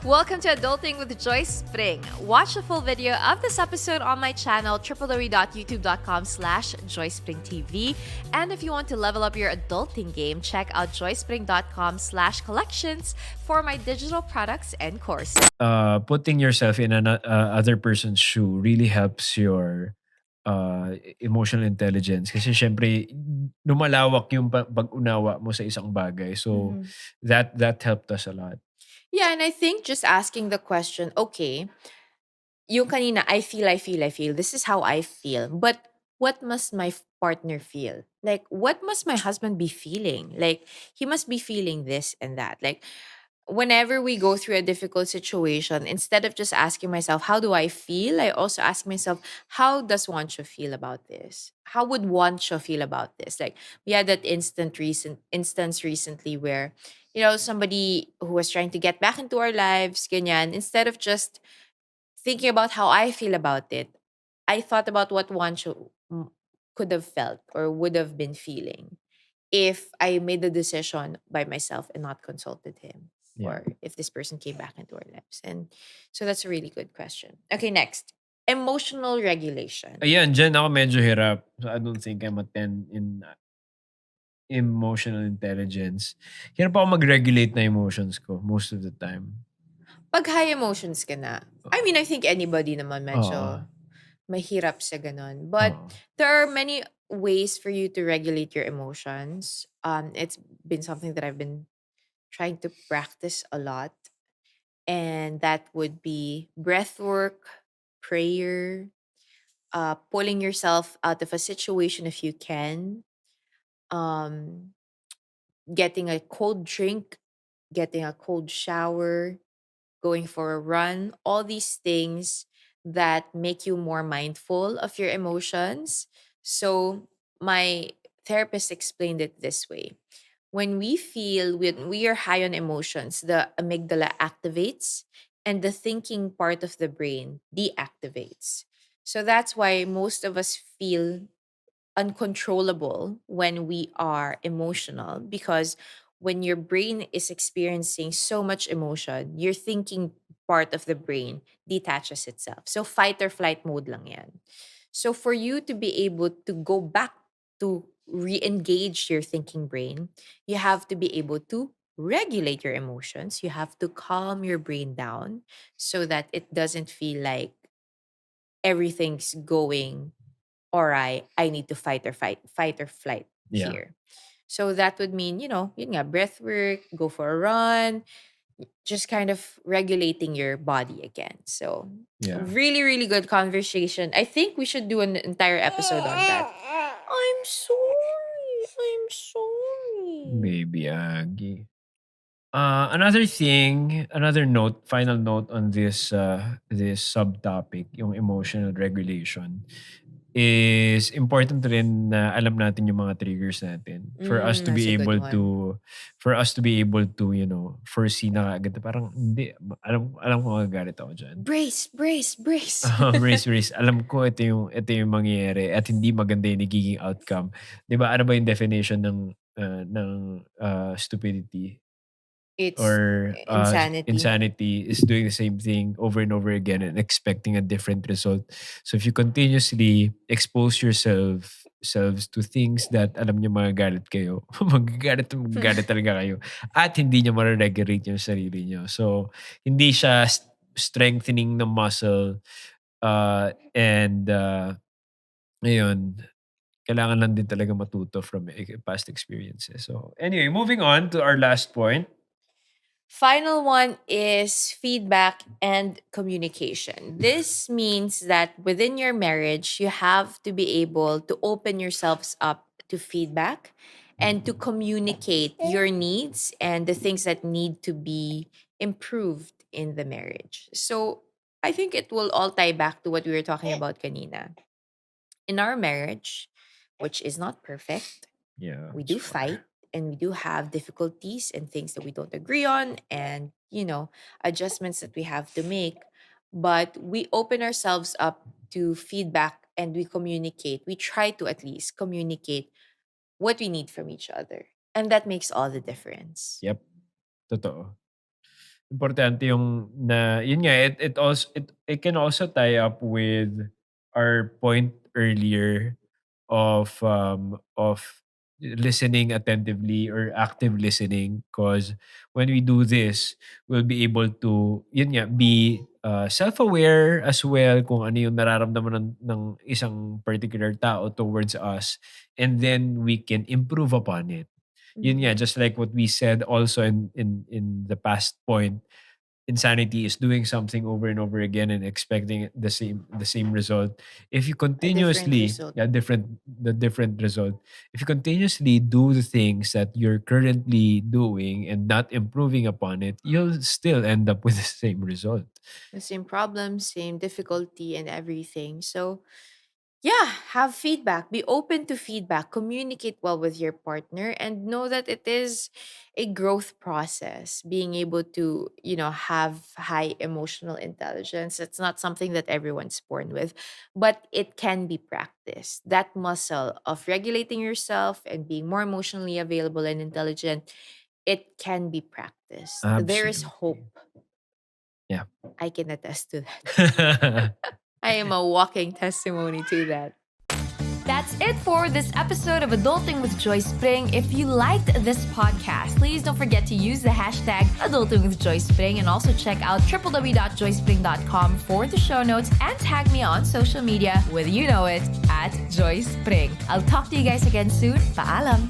Welcome to Adulting with Joyce Pring. Watch the full video of this episode on my channel, www.youtube.com/JoycePringTV. And if you want to level up your adulting game, check out joycepring.com/collections for my digital products and courses. Putting yourself in an other person's shoe really helps your emotional intelligence kasi syempre lumalawak yung pag-unawa mo sa isang bagay. So Mhm. that helped us a lot. Yeah, and I think just asking the question, okay, yung kanina, I feel. This is how I feel. But what must my partner feel? Like, what must my husband be feeling? Like, he must be feeling this and that. Like, whenever we go through a difficult situation, instead of just asking myself, how do I feel? I also ask myself, how does Wancho feel about this? How would Wancho feel about this? Like, we had that recent instance recently where, somebody who was trying to get back into our lives, ganyan, instead of just thinking about how I feel about it, I thought about what Wancho could have felt or would have been feeling if I made the decision by myself and not consulted him, Yeah. or if this person came back into our lives. And so that's a really good question. Okay, next. Emotional regulation. Ayan, dyan ako medyo hirap. So I don't think I'm a 10 in emotional intelligence. Hirap ako mag-regulate na emotions ko most of the time. Pag high emotions ka na, I mean, I think anybody naman Oo. medyo mahirap sa ganon. But Oo. there are many ways for you to regulate your emotions. It's been something that I've been trying to practice a lot. And that would be breath work, prayer, pulling yourself out of a situation if you can, um, getting a cold drink, getting a cold shower, going for a run, all these things that make you more mindful of your emotions. So, my therapist explained it this way. When we are high on emotions, the amygdala activates and the thinking part of the brain deactivates. So that's why most of us feel uncontrollable when we are emotional, because when your brain is experiencing so much emotion, your thinking part of the brain detaches itself. So fight or flight mode lang yan. So for you to be able to go back to re-engage your thinking brain, you have to be able to regulate your emotions. You have to calm your brain down so that it doesn't feel like everything's going all right, I need to fight or flight Yeah. here. So that would mean, yun nga, breath work, go for a run, just kind of regulating your body again. So Yeah. really, really good conversation. I think we should do an entire episode on that. I'm sorry. I'm sorry. Baby Aggie. Another note, final note on this subtopic, yung emotional regulation, is important rin na alam natin yung mga triggers natin for us to That's a be good able one. to foresee na agad parang hindi alam ko magagalit ako diyan. Brace, brace, brace. Race. Alam ko ito yung mangyayari at hindi maganda yung nagiging outcome. 'Di ba? Ano ba yung definition ng stupidity? It's Or insanity. insanity is doing the same thing over and over again and expecting a different result. So if you continuously expose yourselves to things that alam niyo magagalit kayo, magagalit talaga kayo at hindi niyo ma-regulate yung sarili niyo. So hindi siya strengthening ng muscle and ayun, kailangan lang din talaga matuto from past experiences. So anyway, moving on to our last point. Final one is feedback and communication. This means that within your marriage, you have to be able to open yourselves up to feedback and to communicate your needs and the things that need to be improved in the marriage. So I think it will all tie back to what we were talking about kanina. In our marriage, which is not perfect, Yeah, we it's do far. fight and we do have difficulties and things that we don't agree on, and adjustments that we have to make, but we open ourselves up to feedback and we communicate. We try to at least communicate what we need from each other, and that makes all the difference. Yep, totoo. Importante yung na yun nga, it can also tie up with our point earlier of listening attentively or active listening, because when we do this, we'll be able to yun nga, be self-aware as well kung ano yung nararamdaman ng isang particular tao towards us, and then we can improve upon it. Yun nga, Mm-hmm. just like what we said also in the past point, insanity is doing something over and over again and expecting the same result. If you A different continuously result. the different result, if you continuously do the things that you're currently doing and not improving upon it, you'll still end up with the same result. The same problem, same difficulty, and everything. So, yeah, have feedback. Be open to feedback. Communicate well with your partner and know that it is a growth process. Being able to, have high emotional intelligence, it's not something that everyone's born with, but it can be practiced. That muscle of regulating yourself and being more emotionally available and intelligent, it can be practiced. There is hope. Absolutely. Yeah. I can attest to that. I am a walking testimony to that. That's it for this episode of Adulting with Joyce Pring. If you liked this podcast, please don't forget to use the hashtag Adulting with Joyce Pring and also check out www.joycepring.com for the show notes and tag me on social media with you know it at Joyce Pring. I'll talk to you guys again soon. Paalam!